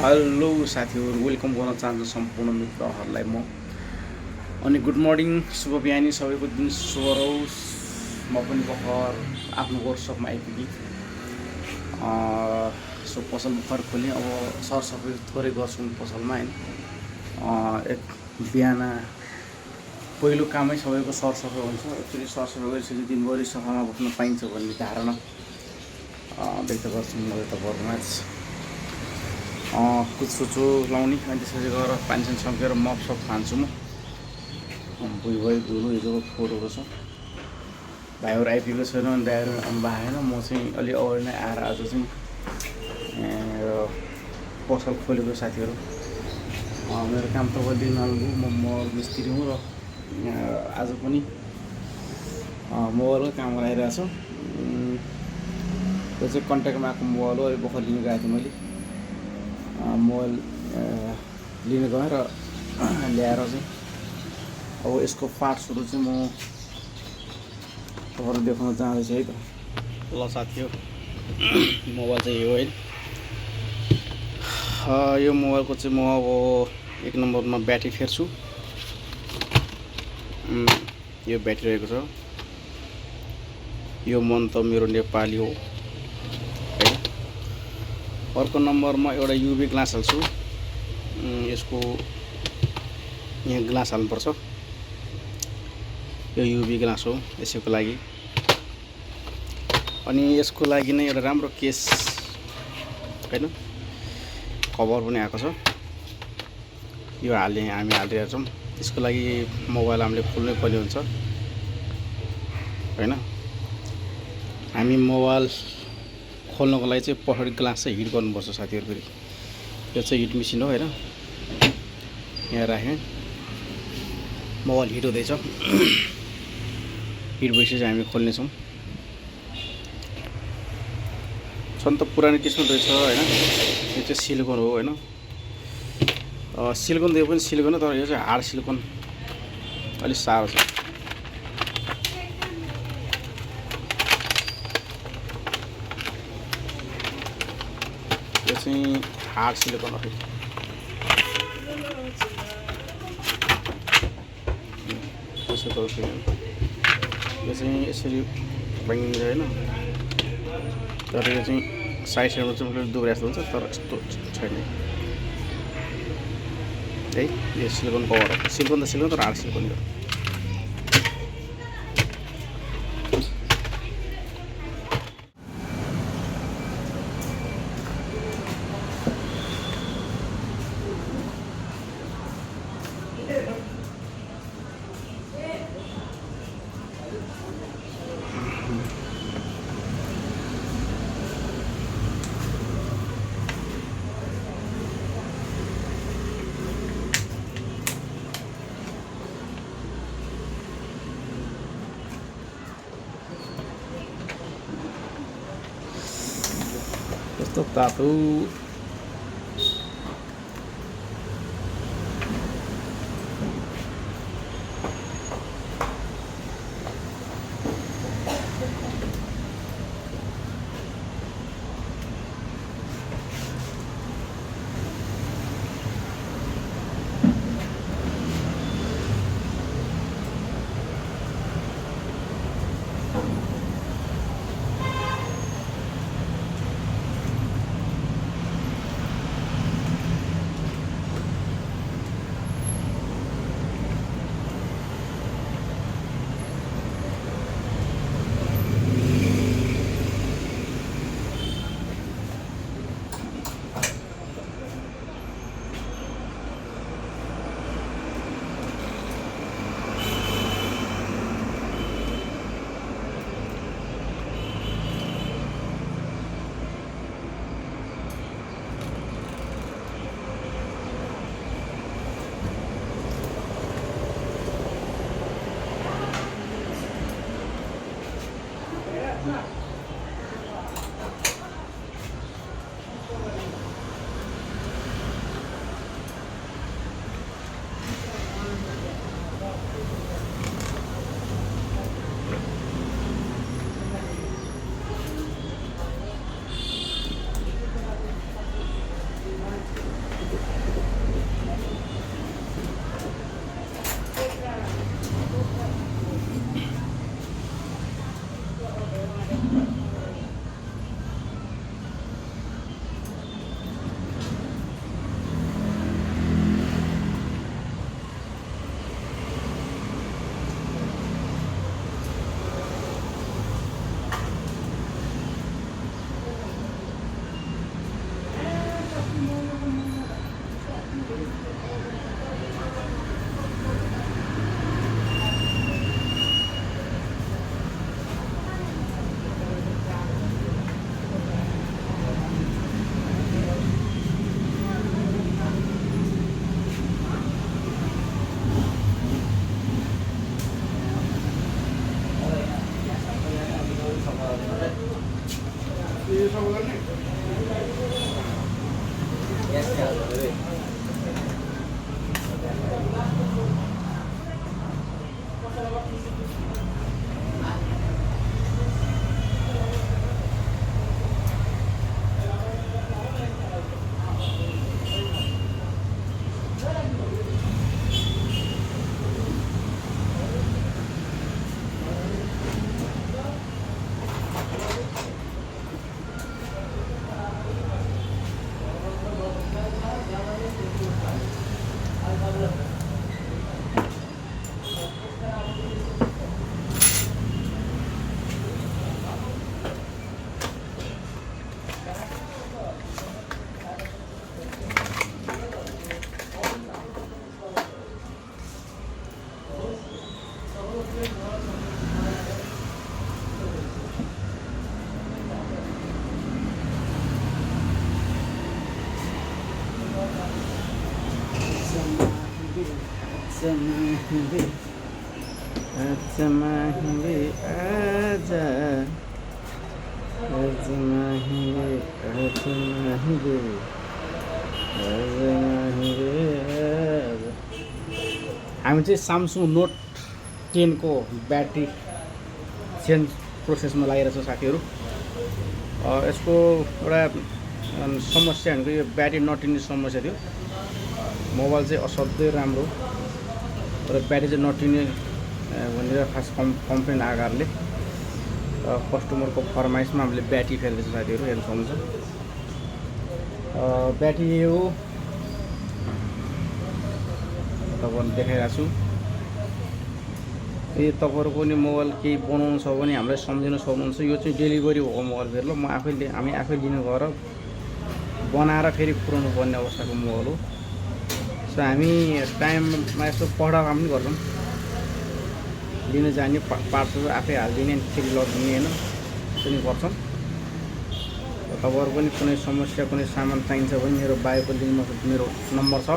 Hello साथीहरू, welcome गर्न चाहन्छु सम्पूर्ण मित्रहरूलाई म। अनि गुड मर्निङ, शुभ बिहानी, सबैको दिन शुभ रहोस्। म पनि भर्खर आफ्नो वर्कसपमा आइपुगेँ। सो पसल भर्खर खोलेँ। अब सरसफाइ थोरै गर्छौँ पसलमा होइन। एक बिहान पहिलो कामै सबैको सरसफाइ हुन्छ। एक्चुअली सरसफाइ गरिसकेपछि दिनभरि सफामा बस्न पाइन्छ भन्ने धारणा व्यक्त गर्छु म तपाईँहरूमा। कुचो लाउने अनि त्यसपछि गएर पानीसँग सकेर मपसप खान्छु म। भुइँभरि धुलो हिजोको फोहोरहरू छ। भाइहरू आइपुगेको छैन अनि दाइहरू आएन। म चाहिँ अलि अगाडि नै आएर आज चाहिँ पसल खोलेको साथीहरू। मेरो काम तपाईँले दिइहाल्नु। म मिस्त्री हुँ र आज पनि मोबाइलको काम गराइरहेको छु। त्यो चाहिँ कन्ट्याक्टमा आएको मोबाइल हो। अहिले भर्खर लिनु गएको थिएँ मैले मोबाइल लिन गएँ र ल्याएर चाहिँ अब यसको पार्ट्सहरू चाहिँ म तपाईँहरू देखाउन चाहँदैछु है त। ल साथी हो, मोबाइल चाहिँ यो है। यो मोबाइलको चाहिँ म अब एक नम्बरमा ब्याट्री फेर्छु। यो ब्याट्री रहेको छ। यो मन त मेरो नेपाली हो है। अर्को नम्बरमा एउटा युभी ग्लास हाल्छु। यसको यहाँ ग्लास हाल्नुपर्छ। यो युभी ग्लास हो यसैको लागि। अनि यसको लागि नै एउटा राम्रो केस होइन, कभर पनि आएको छ। यो हामी हालिरहेको छौँ। त्यसको लागि मोबाइल हामीले खोल्नै पर्ने हुन्छ होइन। हामी मोबाइल खोल्नको लागि चाहिँ पछाडि ग्लास चाहिँ हिट गर्नुपर्छ साथीहरू। फेरि यो चाहिँ हिट मेसिन हो होइन। यहाँ राखेँ, मोबाइल हिट हुँदैछ। हिट भइसकेपछि हामी खोल्नेछौँ। छन् त पुरानो किसिम रहेछ होइन। यो चाहिँ सिलिकन हो होइन। सिलिकन दियो पनि सिलिकन हो, तर यो चाहिँ हार्ड सिलिकन अलिक साह्रो छ। यो चाहिँ हार्ड सिलिकन हो। यो चाहिँ यसरी भाङ्गिन्छ होइन। तर यो चाहिँ साइड साइडमा चाहिँ दुब्रा जस्तो हुन्छ, तर यस्तो छैन है। यो सिलिकन कभर हो। सिलिकन त सिलिकन, तर हार्ड सिलिकन हो। यस्तो तातो हामी चाहिँ सामसुङ नोट 10 को ब्याट्री चेन्ज प्रोसेसमा लागिरहेको छ साथीहरू। यसको एउटा समस्या भनेको यो ब्याट्री नटिन्ने समस्या थियो। मोबाइल चाहिँ असाध्यै राम्रो तर ब्याट्री चाहिँ नटिन्ने भनेर खास कम्प्लेन आकारले कस्टमरको फरमाइसमा हामीले ब्याट्री फेर्दैछ साथीहरू, हेर्न सक्नुहुन्छ। ब्याट्री यो तपाईँलाई देखाइरहेको छु। यदि तपाईँहरू पनि मोबाइल केही बनाउनु छ भने हामीलाई सम्झिन सक्नुहुन्छ। यो चाहिँ डेलिभरी भएको मोबाइल फेरि ल, हामी आफै लिनु गएर बनाएर फेरि पुऱ्याउनु पर्ने अवस्थाको मोबाइल हो। सो हामी टाइममा यसो पढा काम पनि गर्छौँ, लिन जाने पार्ट्सहरू आफै हालिदिने फेरि लगिदिने होइन, पनि गर्छौँ। तपाईँहरू पनि कुनै समस्या कुनै सामान चाहिन्छ भने मेरो बायोको लिङ्कमा मेरो नम्बर छ,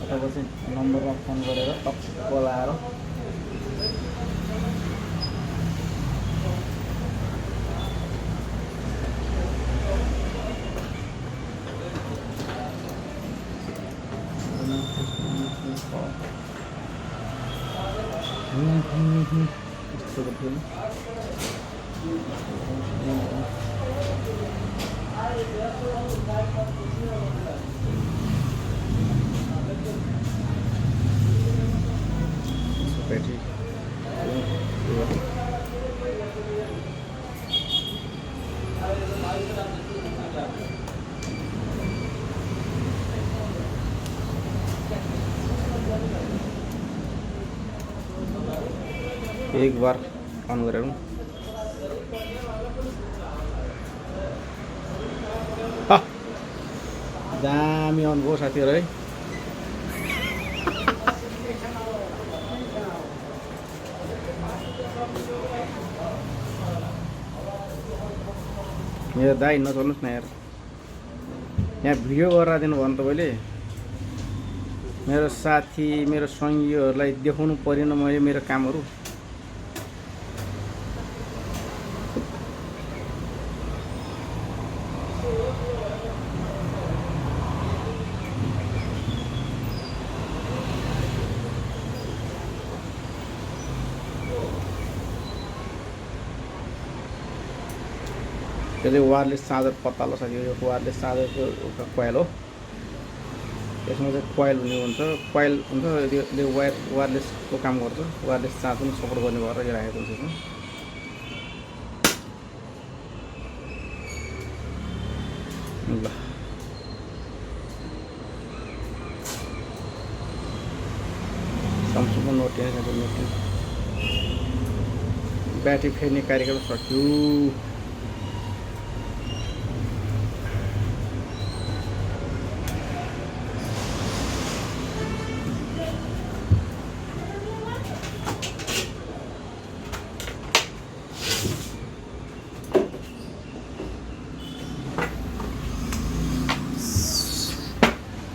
तपाईँको चाहिँ नम्बरमा फोन गरेर टक्क बोलाएर बैटरी एक बार ऑन गरेर दामी अन गयो साथीहरु है। मेरो दाइ नचल्नुस् न यार, यहाँ भिडियो गरेर दिनु भयो भने तपाईले मेरो साथी मेरो सङ्गीहरूलाई देखाउनु परेन मैले मेरो कामहरु। यो चाहिँ वायरलेस चार्जर पत्ता साथी, यो वायरलेस चार्जरको एउटा कोइल हो। यसमा चाहिँ कोइल हुने हुन्छ, कोइल हुन्छ, यो वायरलेसको काम गर्छ, वायरलेस चार्ज पनि सपोर्ट गर्ने भएर यो राखेको हुन्छ यसमा। ल सामसुङको नोट 10 ब्याट्री फेर्ने कार्यक्रम सक्यो।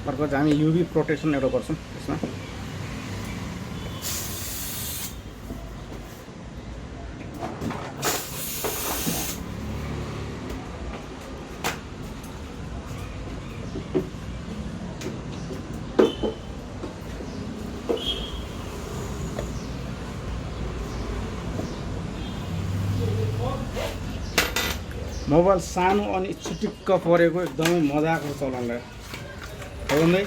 अर्को चाहिँ हामी युभी प्रोटेक्सन एउटा गर्छौँ यसमा। मोबाइल सानो अनि चिटिक्क परेको एकदमै मजाको चलाउनलाई हो नै।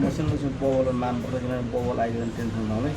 मसिनो चाहिँ बबल नाम पर्दैन, बबल आइदियो भने टेन्सन नहुने।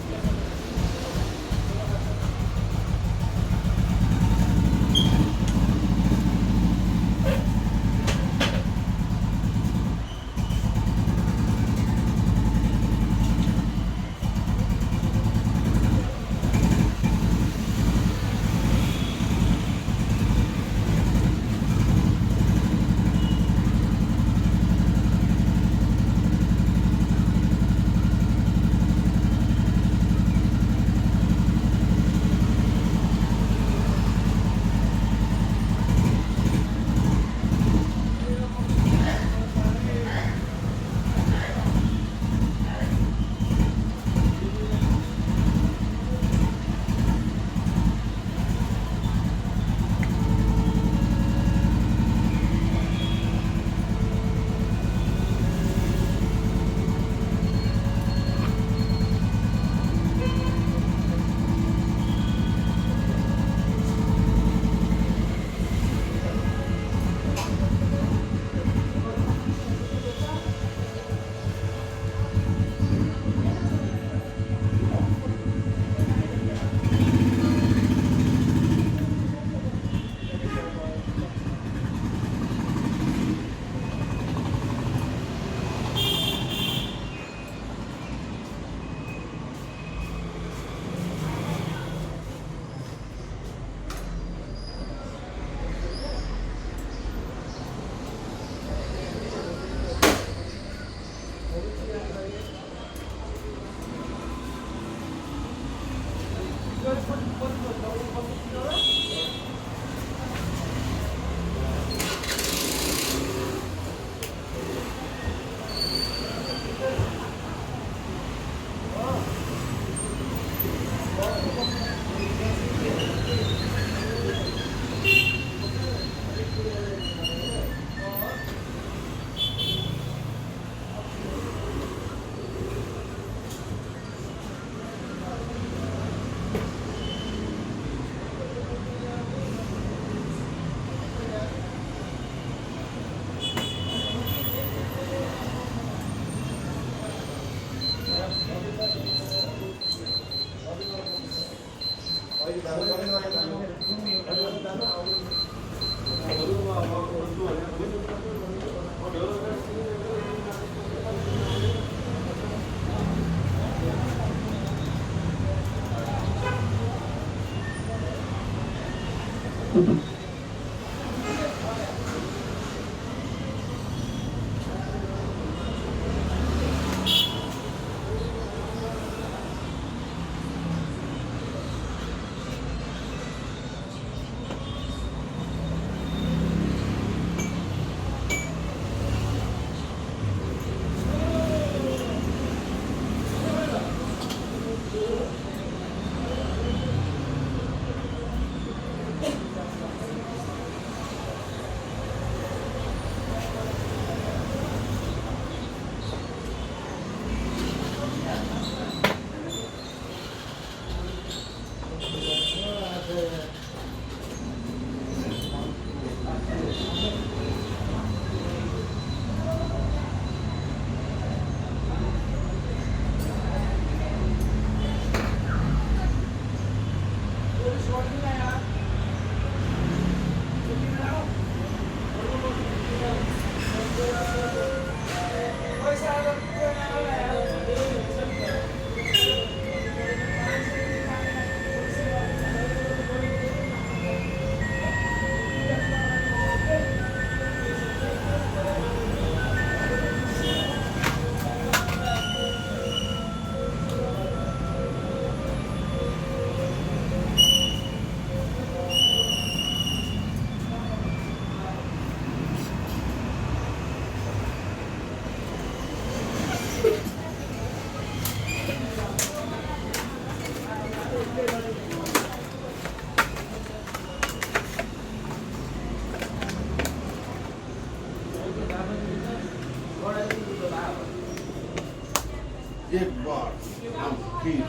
एक बार हम फिर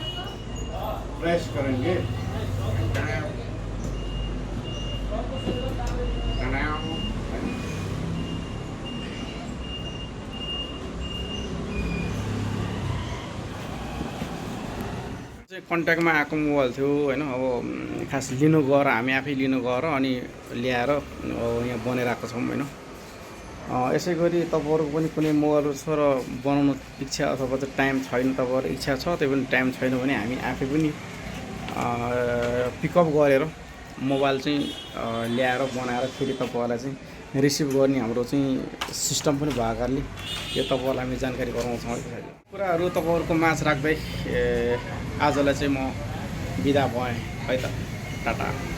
प्रेस करेंगे कन्ट्याक्टमा आएको मोबाइल थियो होइन। अब खास लिनु गएर हामी आफै लिनु गएर अनि ल्याएर यहाँ बनाइरहेको छौँ होइन। यसै गरी तपाईँहरूको पनि कुनै मोबाइलहरू छ र बनाउनु इच्छा अथवा चाहिँ टाइम छैन, तपाईँहरू इच्छा छ त्यही पनि टाइम छैन भने हामी आफै पनि पिकअप गरेर मोबाइल चाहिँ ल्याएर बनाएर फेरि तपाईँहरूलाई चाहिँ रिसिभ गर्ने हाम्रो चाहिँ सिस्टम पनि भएको कारणले यो तपाईँहरूलाई हामी जानकारी गराउँछौँ है। कुराहरू तपाईँहरूको माझ राख्दै आजलाई चाहिँ म बिदा भएँ है त, टाटा।